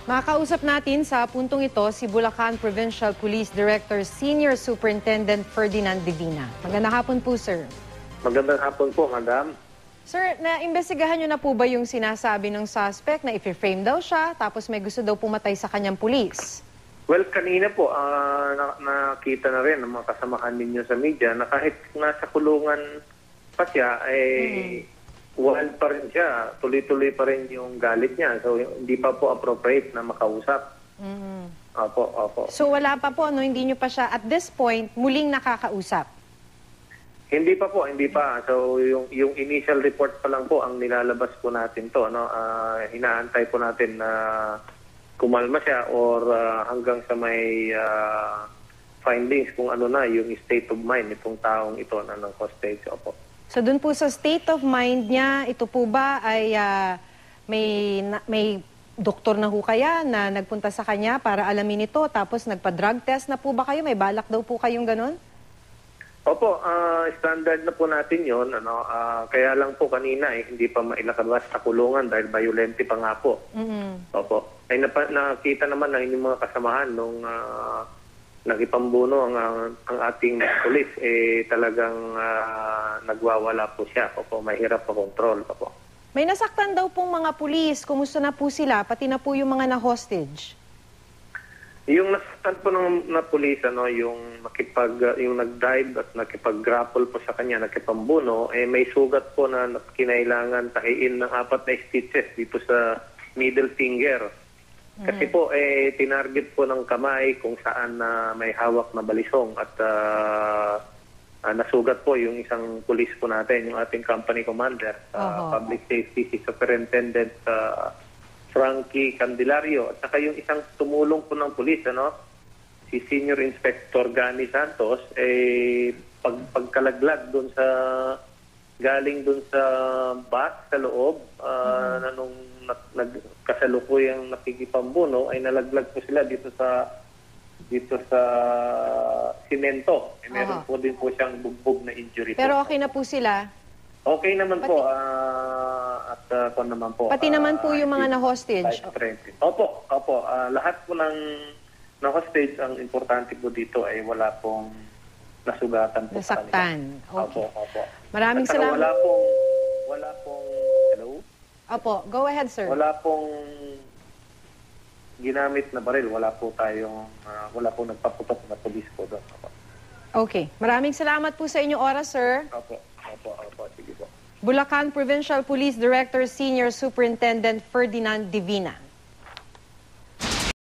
Makakausap natin sa puntong ito si Bulacan Provincial Police Director Senior Superintendent Ferdinand Divina. Magandang hapon po, sir. Magandang hapon po, madam. Sir, naimbestigahan niyo na po ba yung sinasabi ng suspect na i-frame daw siya tapos may gusto daw pumatay sa kanyang pulis? Well, kanina po, nakita na rin ng mga kasamahan ninyo sa media na kahit nasa kulungan pa siya, wild pa rin siya. Tuloy-tuloy pa rin yung galit niya. So, hindi pa po appropriate na makausap. Opo. So wala pa po, hindi niyo pa siya at this point muling nakakausap? Hindi pa po, hindi pa. So, yung initial report pa lang po ang nilalabas po natin to. No? Hinaantay po natin na kumalma siya or hanggang sa may findings kung ano na yung state of mind itong taong ito na ng hostage. Opo. So dun po sa state of mind niya, ito po ba ay may doktor na ho kaya na nagpunta sa kanya para alamin ito tapos nagpa-drug test na po ba kayo? May balak daw po kayong ganun? Opo, standard na po natin yon. Kaya lang po kanina hindi pa mailakabas sa kulungan dahil violente pa nga po. Opo. Ay nakita naman ng inyong mga kasamahan nung nagipambuno ang ating pulis, talagang nagwawala po siya. Opo, mahirap pa control. Opo. May nasaktan daw pong mga pulis. Kumusta na po sila? Pati na po yung mga na-hostage. Yung nasaktan po ng pulis, yung nag-dive at nakipag-grapple po sa kanya, nakipambuno, may sugat po na kinailangan tahiin ng 4 na stitches dito sa middle finger. Kasi po, tinarget po ng kamay kung saan may hawak na balisong at nasugat po yung isang pulis po natin, yung ating company commander, Public Safety Superintendent Frankie Candelario. At saka yung isang tumulong po ng pulis, si Senior Inspector Gani Santos, pagkalaglag doon sa galing doon sa bus sa loob, na nung nagkasalukuyang nakikipambuno, ay nalaglag po sila dito sa simento. Meron po din po siyang bugbog na injury. Pero okay na po sila? Okay naman po. At kung naman po. Pati naman po yung mga na-hostage? Opo. Lahat po ng na-hostage, ang importante po dito ay wala pong nasugatan po. Nasaktan. Okay. Opo. Maraming salamat. Wala pong, hello? Opo, go ahead, sir. Wala pong ginamit na baril. Wala po nagpaputok na pulis po doon. Opo. Okay. Maraming salamat po sa inyong oras, sir. Opo. Sige po. Bulacan Provincial Police Director Senior Superintendent Ferdinand Divina.